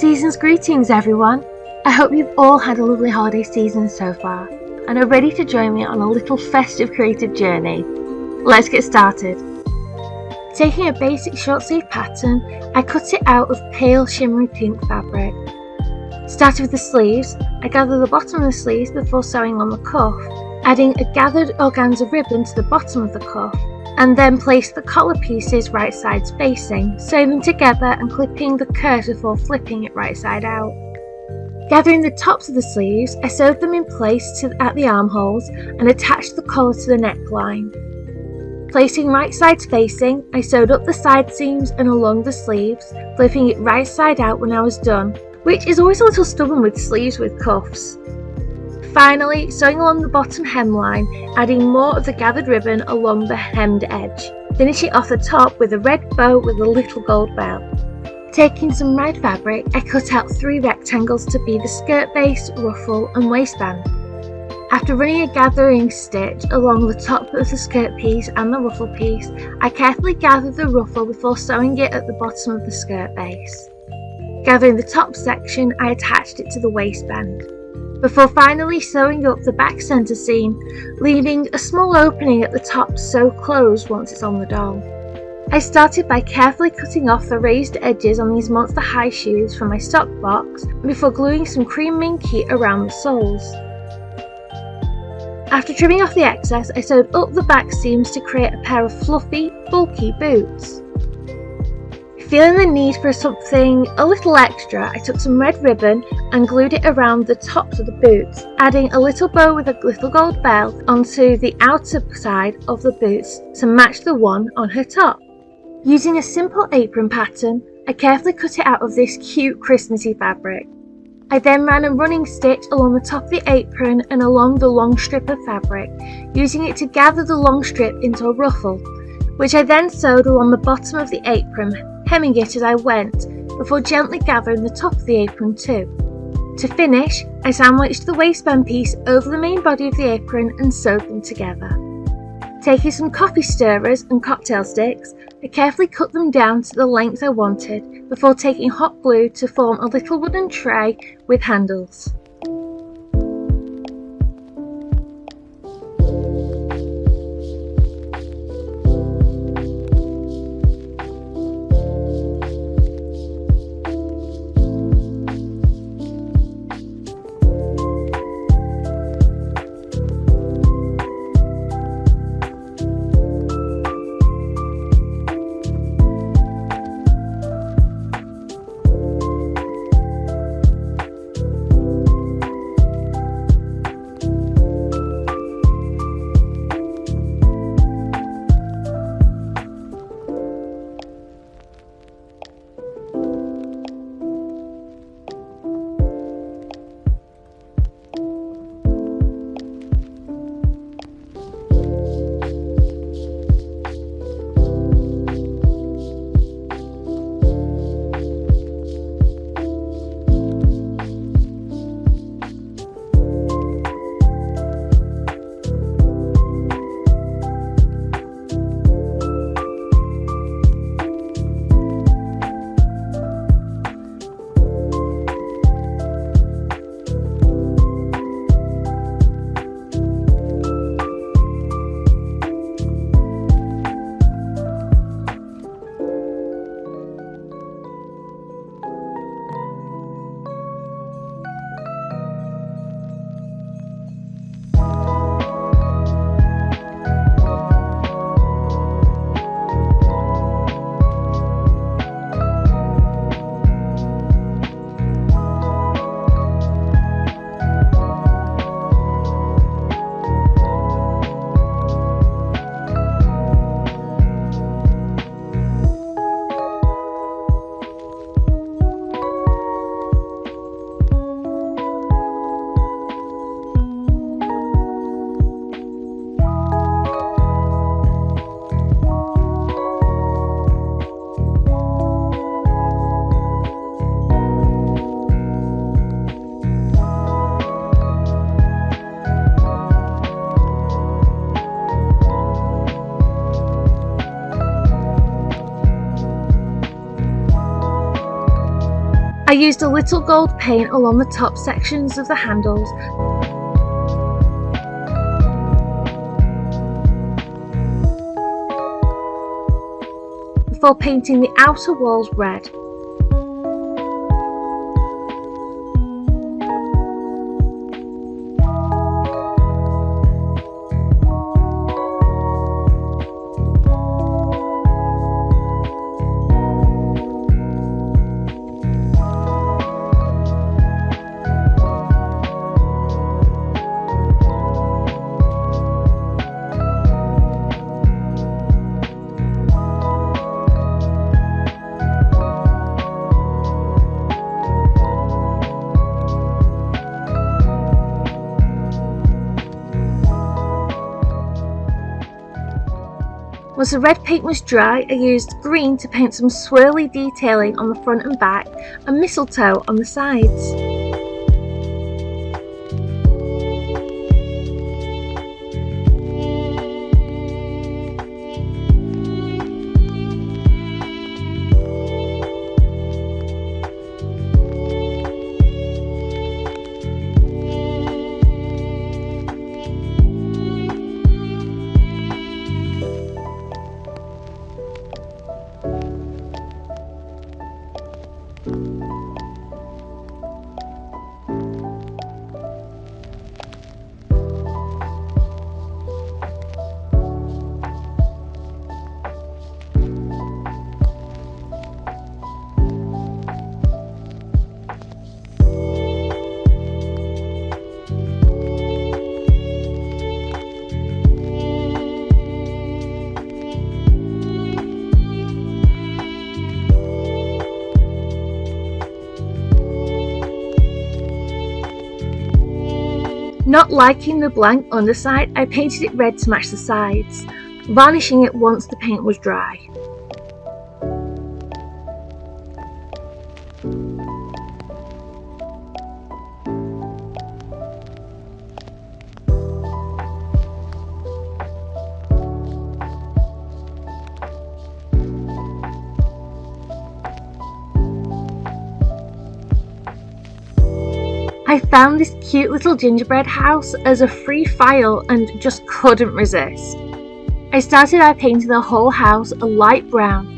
Season's greetings, everyone! I hope you've all had a lovely holiday season so far and are ready to join me on a little festive creative journey. Let's get started. Taking a basic short sleeve pattern, I cut it out of pale shimmery pink fabric. Starting with the sleeves, I gather the bottom of the sleeves before sewing on the cuff, adding a gathered organza ribbon to the bottom of the cuff, and then place the collar pieces right sides facing, sewing them together and clipping the curves before flipping it right side out. Gathering the tops of the sleeves, I sewed them in place at the armholes and attached the collar to the neckline. Placing right sides facing, I sewed up the side seams and along the sleeves, flipping it right side out when I was done, which is always a little stubborn with sleeves with cuffs. Finally, sewing along the bottom hemline, adding more of the gathered ribbon along the hemmed edge, finishing off the top with a red bow with a little gold bell. Taking some red fabric, I cut out 3 rectangles to be the skirt base, ruffle and waistband. After running a gathering stitch along the top of the skirt piece and the ruffle piece, I carefully gathered the ruffle before sewing it at the bottom of the skirt base. Gathering the top section, I attached it to the waistband, before finally sewing up the back centre seam, leaving a small opening at the top sew closed once it's on the doll. I started by carefully cutting off the raised edges on these monster high shoes from my stock box before gluing some cream minky around the soles. After trimming off the excess, I sewed up the back seams to create a pair of fluffy, bulky boots. Feeling the need for something a little extra, I took some red ribbon and glued it around the tops of the boots, adding a little bow with a little gold bell onto the outer side of the boots to match the one on her top. Using a simple apron pattern, I carefully cut it out of this cute Christmassy fabric. I then ran a running stitch along the top of the apron and along the long strip of fabric, using it to gather the long strip into a ruffle, which I then sewed along the bottom of the apron, hemming it as I went, before gently gathering the top of the apron too. To finish, I sandwiched the waistband piece over the main body of the apron and sewed them together. Taking some coffee stirrers and cocktail sticks, I carefully cut them down to the length I wanted, before taking hot glue to form a little wooden tray with handles. I used a little gold paint along the top sections of the handles before painting the outer walls red. Once the red paint was dry, I used green to paint some swirly detailing on the front and back and mistletoe on the sides. Not liking the blank underside, I painted it red to match the sides, varnishing it once the paint was dry. I found this cute little gingerbread house as a free file and just couldn't resist. I started by painting the whole house a light brown.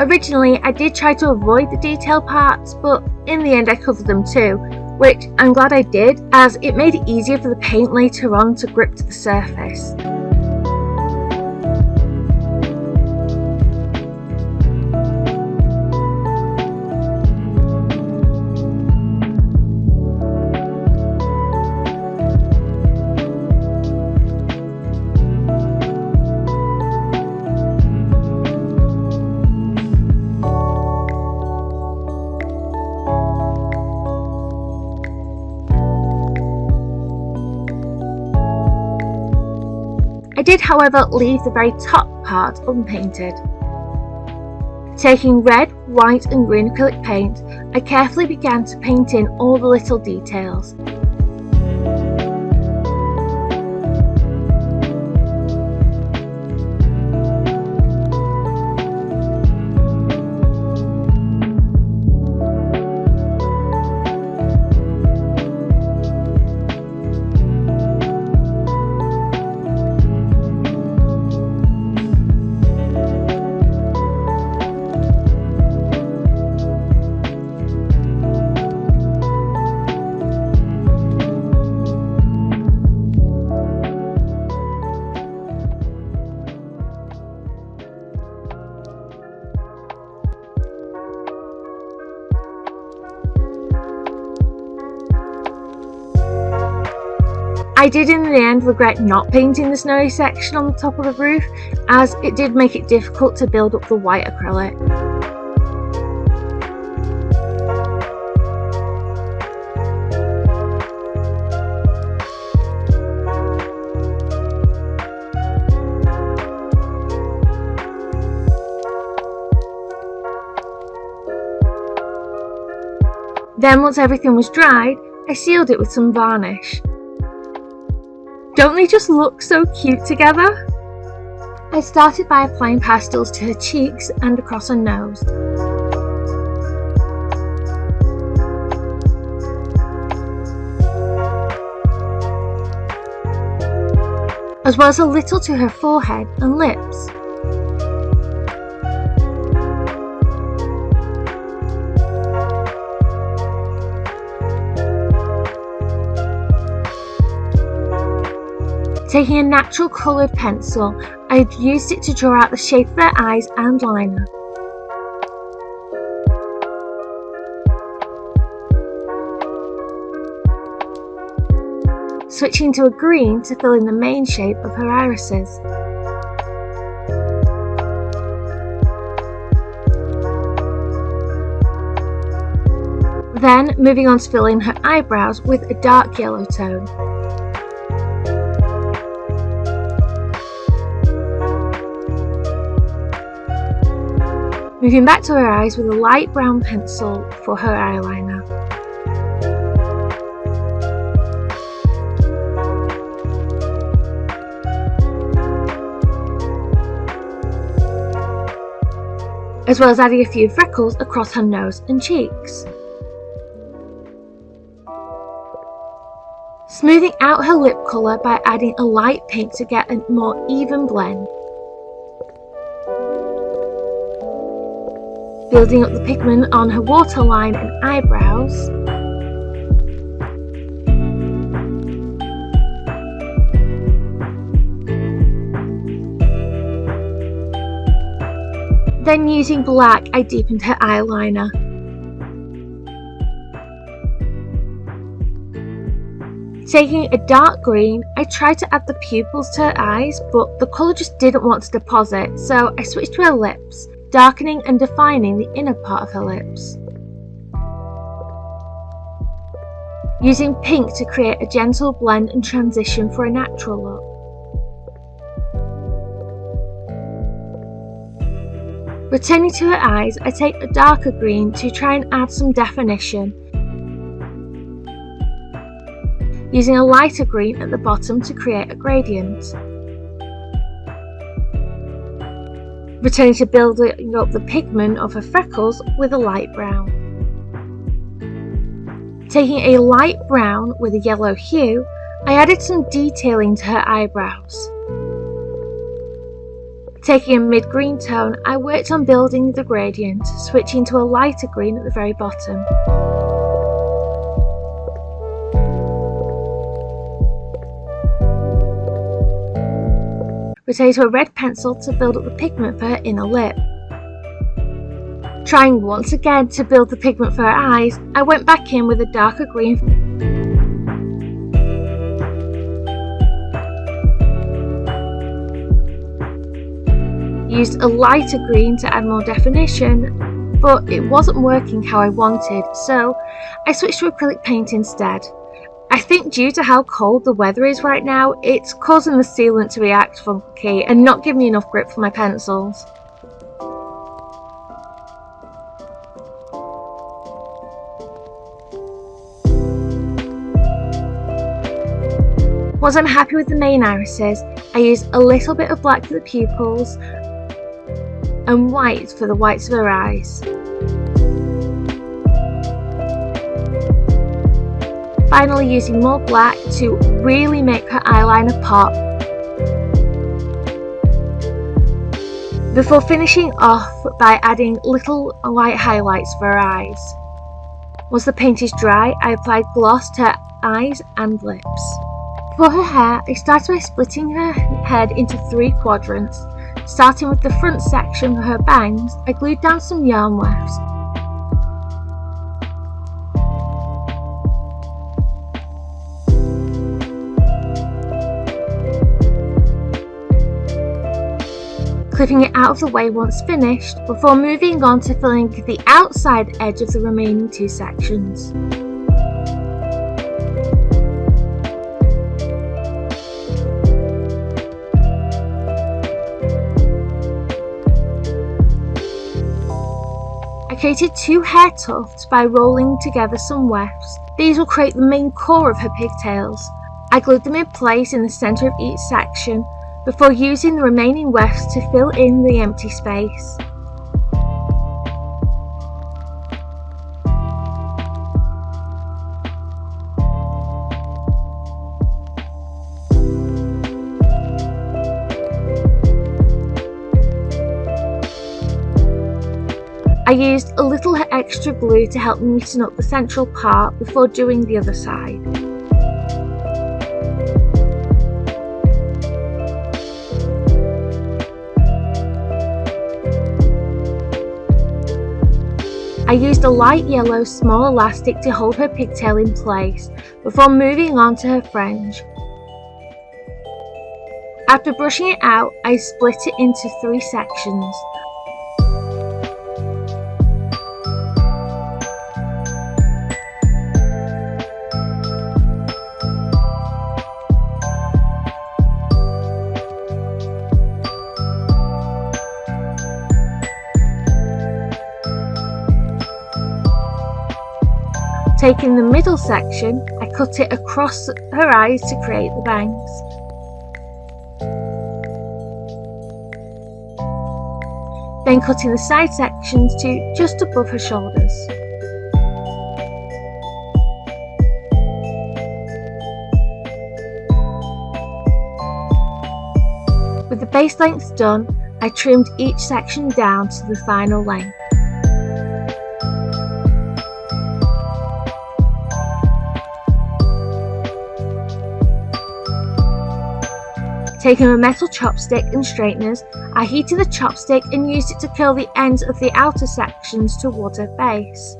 Originally, I did try to avoid the detail parts, but in the end I covered them too, which I'm glad I did, as it made it easier for the paint later on to grip to the surface. I did, however, leave the very top part unpainted. Taking red, white and green acrylic paint, I carefully began to paint in all the little details. I did in the end regret not painting the snowy section on the top of the roof, as it did make it difficult to build up the white acrylic. Then once everything was dried, I sealed it with some varnish. Don't they just look so cute together? I started by applying pastels to her cheeks and across her nose. As well as a little to her forehead and lips. Taking a natural coloured pencil, I had used it to draw out the shape of their eyes and liner. Switching to a green to fill in the main shape of her irises. Then moving on to fill in her eyebrows with a dark yellow tone. Moving back to her eyes with a light brown pencil for her eyeliner. As well as adding a few freckles across her nose and cheeks. Smoothing out her lip colour by adding a light pink to get a more even blend. Building up the pigment on her waterline and eyebrows. Then using black, I deepened her eyeliner. Taking a dark green, I tried to add the pupils to her eyes, but the colour just didn't want to deposit, so I switched to her lips, darkening and defining the inner part of her lips. Using pink to create a gentle blend and transition for a natural look. Returning to her eyes, I take a darker green to try and add some definition, using a lighter green at the bottom to create a gradient. Returning to building up the pigment of her freckles with a light brown. Taking a light brown with a yellow hue, I added some detailing to her eyebrows. Taking a mid-green tone, I worked on building the gradient, switching to a lighter green at the very bottom. Returning to a red pencil to build up the pigment for her inner lip. Trying once again to build the pigment for her eyes, I went back in with a darker green. Used a lighter green to add more definition, but it wasn't working how I wanted, so I switched to acrylic paint instead. I think due to how cold the weather is right now, it's causing the sealant to react funky and not give me enough grip for my pencils. Once I'm happy with the main irises, I use a little bit of black for the pupils and white for the whites of her eyes. Finally using more black to really make her eyeliner pop. Before finishing off by adding little white highlights for her eyes. Once the paint is dry, I applied gloss to her eyes and lips. For her hair, I started by splitting her head into 3 quadrants. Starting with the front section for her bangs, I glued down some yarn wefts. clipping it out of the way once finished, before moving on to filling the outside edge of the remaining 2 sections. I created 2 hair tufts by rolling together some wefts. These will create the main core of her pigtails. I glued them in place in the centre of each section before using the remaining wefts to fill in the empty space. I used a little extra glue to help neaten up the central part before doing the other side. I used a light yellow small elastic to hold her pigtail in place before moving on to her fringe. After brushing it out, I split it into 3 sections. Taking the middle section, I cut it across her eyes to create the bangs. Then cutting the side sections to just above her shoulders. With the base length done, I trimmed each section down to the final length. Taking a metal chopstick and straighteners, I heated the chopstick and used it to curl the ends of the outer sections towards her face.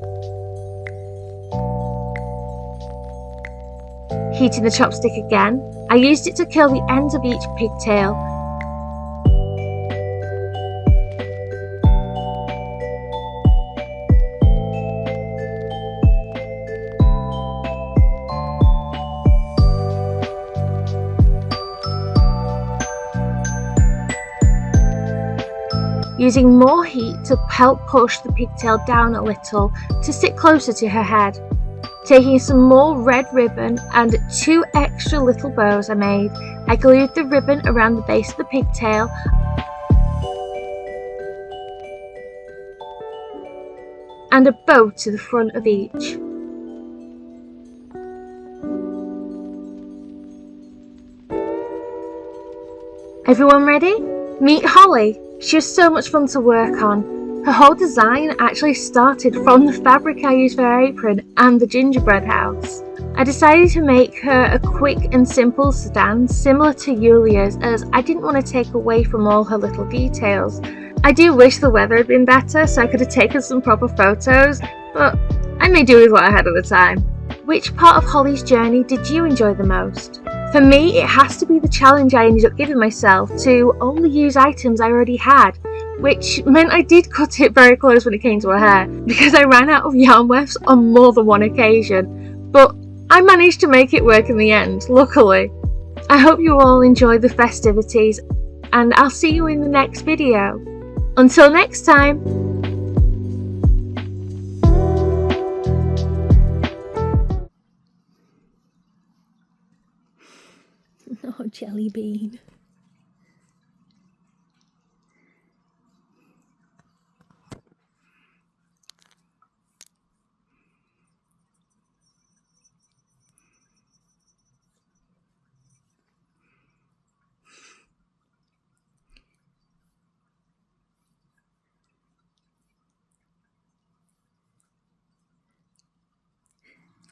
Heating the chopstick again, I used it to curl the ends of each pigtail. Using more heat to help push the pigtail down a little to sit closer to her head. Taking some more red ribbon and 2 extra little bows I made, I glued the ribbon around the base of the pigtail and a bow to the front of each. Everyone ready? Meet Holly! She was so much fun to work on. Her whole design actually started from the fabric I used for her apron and the gingerbread house. I decided to make her a quick and simple sedan similar to Yulia's, as I didn't want to take away from all her little details. I do wish the weather had been better so I could have taken some proper photos, but I made do with what I had at the time. Which part of Holly's journey did you enjoy the most? For me, it has to be the challenge I ended up giving myself to only use items I already had, which meant I did cut it very close when it came to her hair, because I ran out of yarn wefts on more than one occasion, but I managed to make it work in the end, luckily. I hope you all enjoyed the festivities, and I'll see you in the next video. Until next time! Oh, jelly bean.